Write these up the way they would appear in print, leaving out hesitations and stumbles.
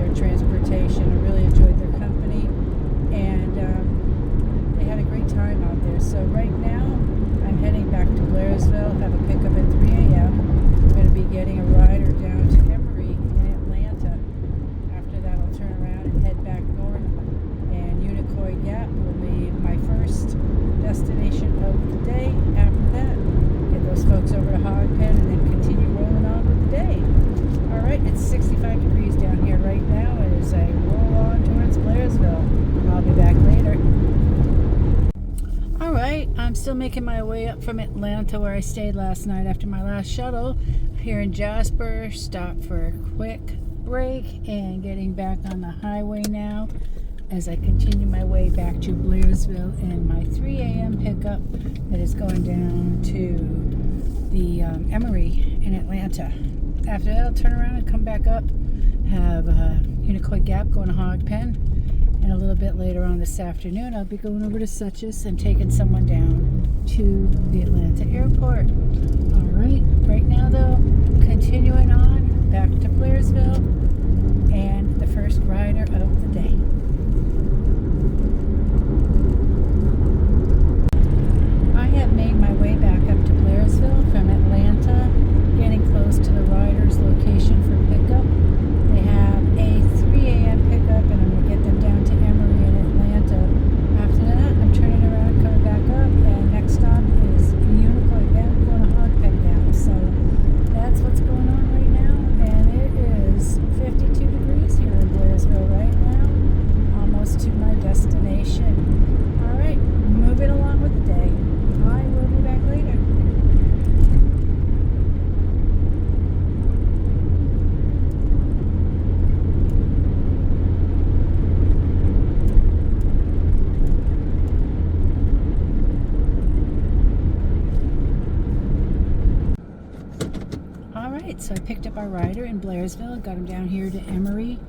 Air Transportation. I really enjoyed their company, and they had a great time out there. So right now, I'm heading back to Blairsville. Have a pickup at 3 a.m. I'm going to be getting a rider down to Emory in Atlanta. After that, I'll turn around and head back north, and Unicoi Gap will be my first destination of the day. After that, get those folks over to Hog Pen and then continue rolling on with the day. All right, it's 65 degrees down here right now as I roll on towards Blairsville. I'll be back later. All right, I'm still making my way up from Atlanta, where I stayed last night after my last shuttle. Here in Jasper, stopped for a quick break and getting back on the highway now as I continue my way back to Blairsville and my 3 a.m. pickup that is going down to the Emory in Atlanta. After that, I'll turn around and come back up, have Unicoi Gap going to Hog Pen, and a little bit later on this afternoon, I'll be going over to Suches and taking someone down to the Atlanta airport. All right, right now though, continuing on back to Blairsville and the first rider of the day. I have made my way back up to Blairsville from Atlanta, getting close to the rider's location for pickup. They have a 3 a.m. pickup, and I'm going to get them down to Emory in Atlanta. After that, I'm turning around, coming back up, and next stop is Unicoi Gap, going to Hog Pen now. So that's what's going on right now, and it is 52 degrees here in Blairsville right now, almost to my destination. All right, moving along with the day. I will be back later. All right, so I picked up our rider in Blairsville, got him down here to Emory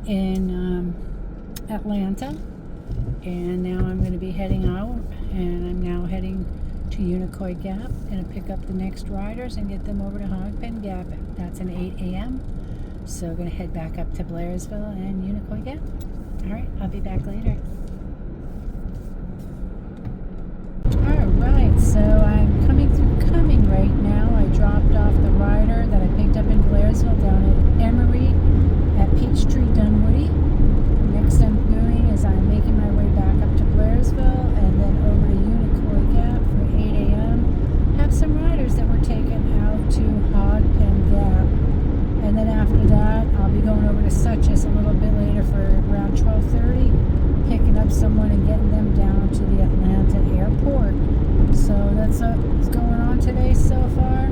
in Atlanta, and now I'm going to be heading out, and I'm now heading to Unicoi Gap. Going to pick up the next riders and get them over to Hog Pen Gap. That's an 8 a.m. So going to head back up to Blairsville and Unicoi Gap. All right, I'll be back later. All right, so I'm coming through Cumming right now. I dropped off the rider that I picked up in Blairsville down at Emory at Peachtree Dunwoody. Next I'm doing is I'm making my way back up to Blairsville and then over to Unicoi Gap for 8 a.m. Have some riders that were taken out to Hog Pen Gap. And then after that, I'll be going over to Suches a little bit later for around 12:30, picking up someone and getting them down to the Atlanta airport. So that's what's going on today so far.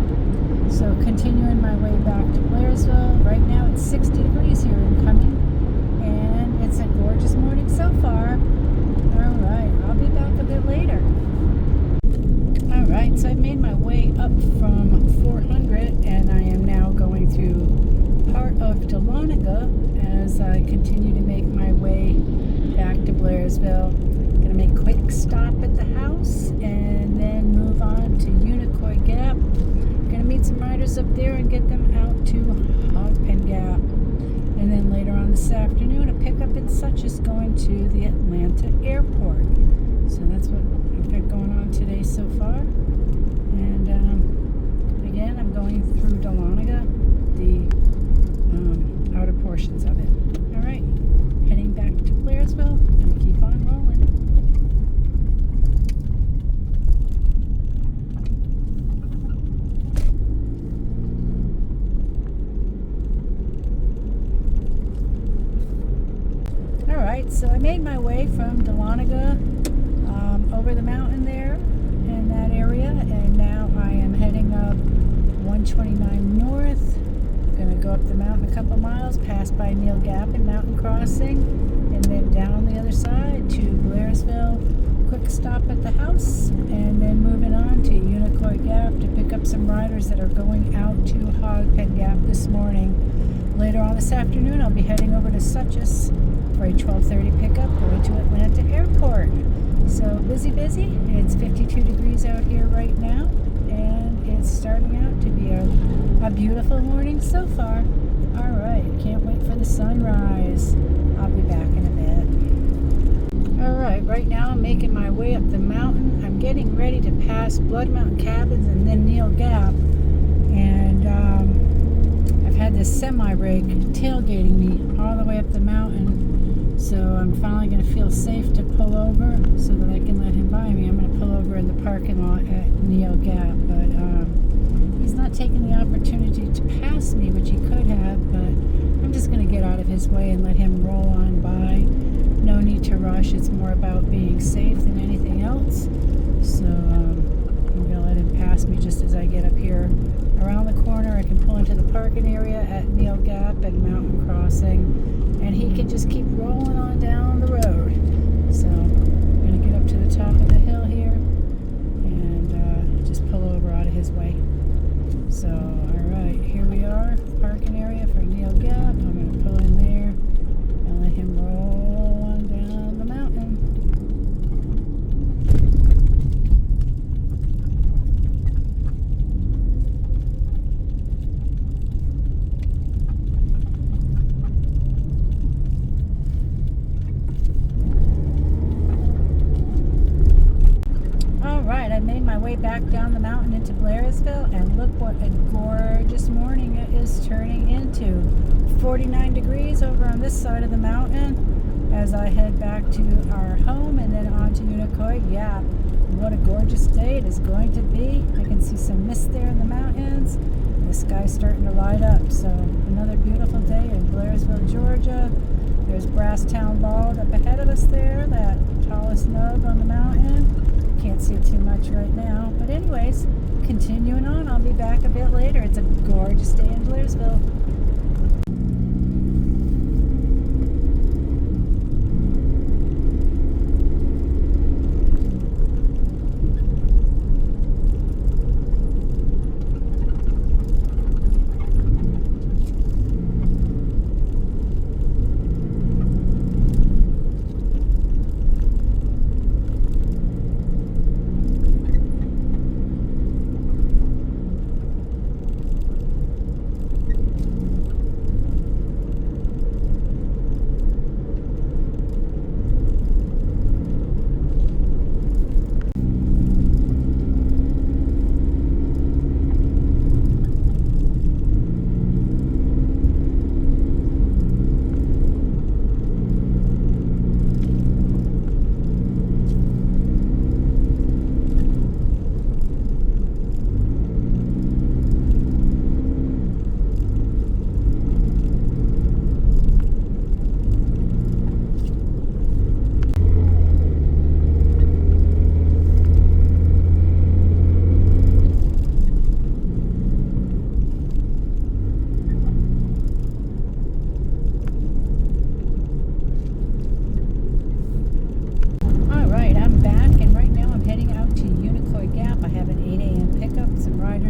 So continuing my way back to Blairsville. Right now it's 60 degrees here in Cumming, and it's a gorgeous morning so far. All right, I'll be back a bit later. All right, so I've made my way up from 400, and I am now going through part of Dahlonega as I continue to make my way back to Blairsville. Gonna make a quick stop at the house and then move on to Unicoi Gap. Gonna meet some riders up there and get them out to Hog Pen Gap. And then later on this afternoon, a pickup in Suches going to the Atlanta airport. So that's what I've got going on today so far. And again, I'm going through Dahlonega, the outer portions of it. All right, heading back to Blairsville, and keep on rolling. All right, so I made my way from Dahlonega over the mountain there in that area, and now I am heading up 129 North. Going to go up the mountain a couple miles, pass by Neal Gap and Mountain Crossing, and then down the other side to Blairsville. Quick stop at the house, and then moving on to Unicoi Gap to pick up some riders that are going out to Hog Pen Gap this morning. Later on this afternoon, I'll be heading over to Suches for a 12:30 pickup going to Atlanta Airport. So busy. It's 52 degrees out here right now, and it's starting out to be a beautiful morning so far. All right, can't wait for the sunrise. I'll be back in a bit. All right now I'm making my way up the mountain. I'm getting ready to pass Blood Mountain Cabins and then Neal Gap. And I've had this semi-rig tailgating me all the way up the mountain. So I'm finally going to feel safe to pull over so that I can let him by me. I'm going to pull over in the parking lot at Neal Gap. But he's not taking the opportunity to pass me, which he could have. But I'm just going to get out of his way and let him roll on by. No need to rush. It's more about being safe than anything else. So I'm going to let him pass me just as I get up here around the corner. I can pull into the parking area at Neal Gap and Mountain Crossing, and he can just keep rolling on down the road. So I'm going to get up to the top of the hill here and just pull over out of his way. So, alright, here we are, parking area for Neal Gap. I'm going to pull in there and let him roll on down the mountain. Alright, I made my way back down the mountain into Blairsville, and look what a gorgeous morning it is turning into. 49 degrees over on this side of the mountain as I head back to our home and then on to Unicoi Gap. What a gorgeous day it is going to be. I can see some mist there in the mountains. The sky's starting to light up. So another beautiful day in Blairsville, Georgia. There's Brasstown Bald up ahead of us there, that tallest nug on the mountain. Can't see too much right now. But anyways, continuing on, I'll be back a bit later. It's a gorgeous day in Blairsville.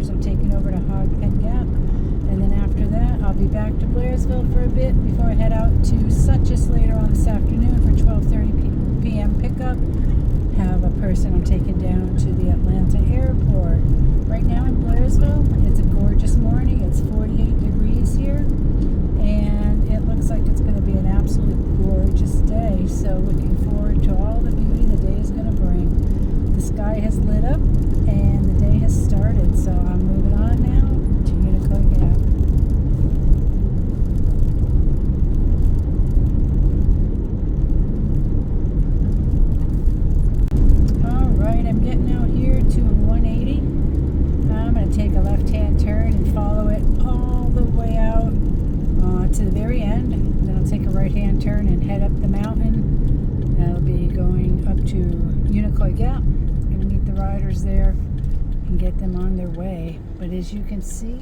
I'm taking over to Hog Pen Gap, and then after that I'll be back to Blairsville for a bit before I head out to Suchess later on this afternoon for 12:30 p.m. pickup. Have a person I'm taking down to the Atlanta airport. Right now in Blairsville, it's a gorgeous morning. It's 48 degrees here, and it looks like it's going to be an absolute gorgeous day. So looking forward to all the beauty the day is going to bring. The sky has lit up and the day has started, so I'm moving on now to Unicoi Gap. Alright, I'm getting out here to 180. I'm going to take a left-hand turn and follow it all the way out to the very end. And then I'll take a right-hand turn and head up the mountain. I'll be going up to Unicoi Gap. Going to meet the riders there and get them on their way. But as you can see,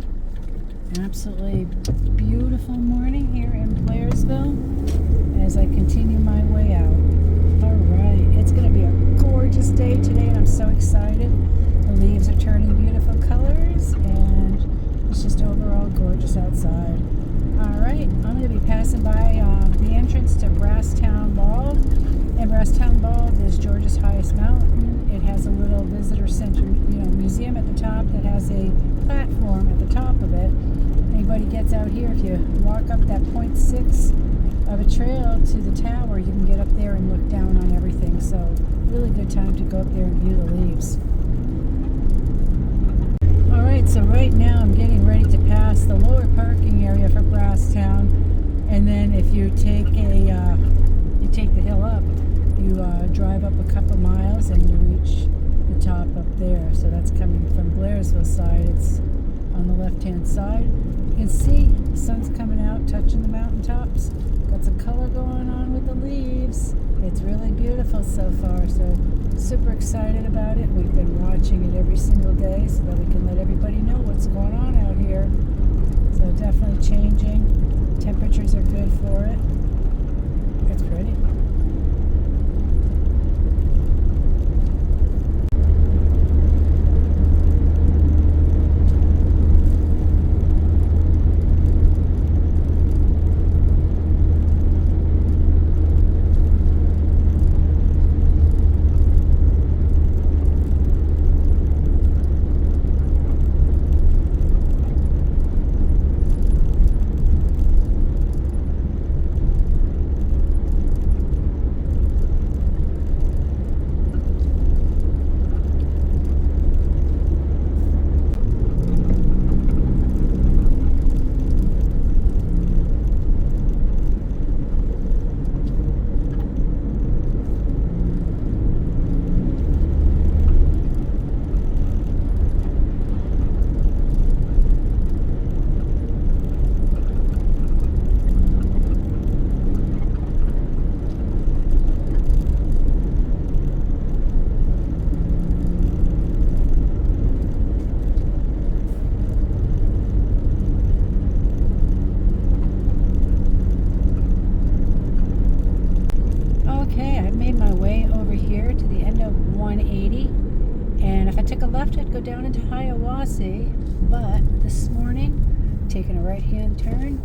absolutely beautiful morning here in Blairsville as I continue my way out. Alright, it's going to be a gorgeous day today, and I'm so excited. The leaves are turning beautiful colors, and it's just overall gorgeous outside. Alright, I'm going to be passing by the entrance to Brasstown Bald. And Brasstown Bald is Georgia's highest mountain. It has a little visitor center, museum at the top that has a platform at the top of it. Anybody gets out here, if you walk up that 0.6 of a trail to the tower, you can get up there and look down on everything. So really good time to go up there and view the leaves. Alright, so right now I'm getting ready to pass the lower parking area for Brasstown, and then if you take the hill up, you drive up a couple miles and you reach the top up there. So that's coming from Blairsville side. It's on the left hand side. You can see the sun's coming out, touching the mountaintops. Got some color going on with the leaves. It's really beautiful so far, so super excited about it. We've been watching it every single day so that we can let everybody know what's going on out here. So definitely changing. Temperatures are good for it. It's pretty. And if I took a left, I'd go down into Hiawassee. But this morning, taking a right-hand turn,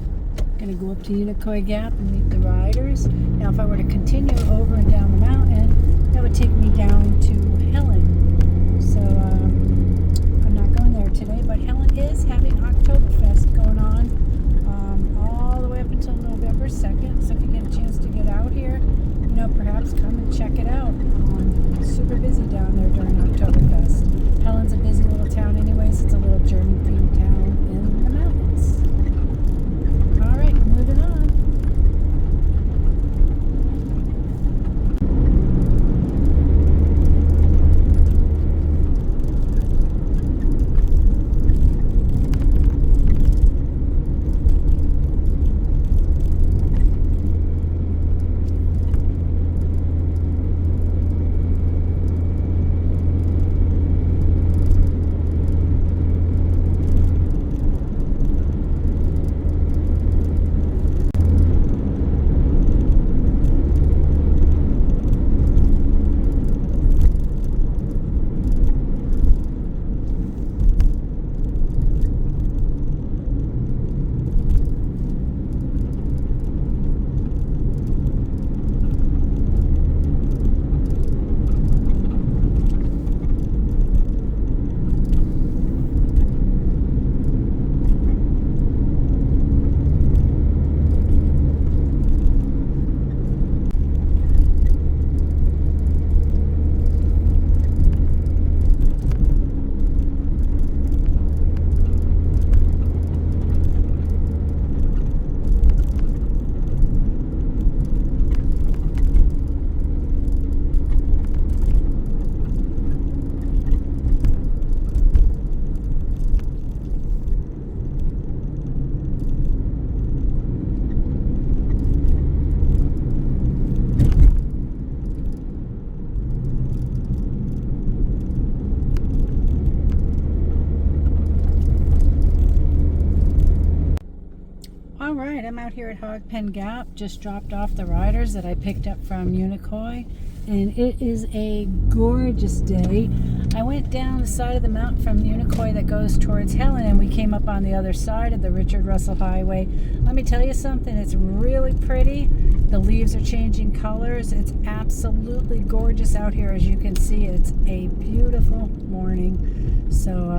gonna go up to Unicoi Gap and meet the riders. Now, if I were to continue over and down the mountain, that would take me down to Helen. So I'm not going there today, but Helen is having Oktoberfest going on all the way up until November 2nd. So if you get a chance to get out here, perhaps come and check it out. Super busy down there during Oktoberfest. Helen's a busy little town anyways. It's a little German-themed town in the mountains. All right, moving on. Alright, I'm out here at Hogpen Gap. Just dropped off the riders that I picked up from Unicoi, and it is a gorgeous day. I went down the side of the mountain from Unicoi that goes towards Helen, and we came up on the other side of the Richard Russell Highway. Let me tell you something, it's really pretty. The leaves are changing colors. It's absolutely gorgeous out here. As you can see, it's a beautiful morning. So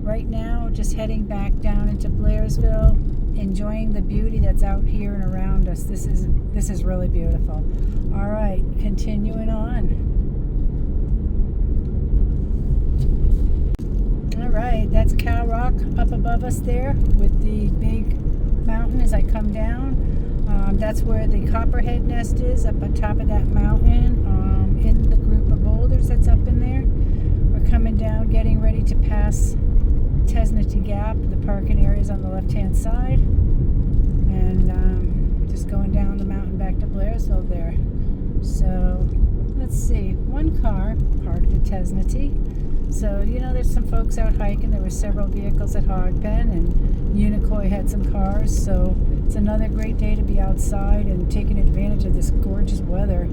right now, just heading back down into Blairsville, enjoying the beauty that's out here and around us. This is really beautiful. All right, continuing on. All right, that's Cow Rock up above us there with the big mountain as I come down. That's where the Copperhead nest is, up on top of that mountain, in the group of boulders that's up in there. We're coming down, getting ready to pass Tesnety Gap. The parking area is on the left-hand side. And just going down the mountain back to Blairsville there. So, let's see. One car parked at Tesnety. So, there's some folks out hiking. There were several vehicles at Hogpen, and Unicoi had some cars. So, it's another great day to be outside and taking advantage of this gorgeous weather.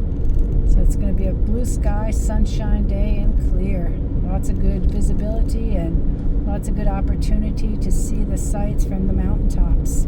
So, it's going to be a blue sky, sunshine day and clear. Lots of good visibility and lots of good opportunity to see the sights from the mountaintops.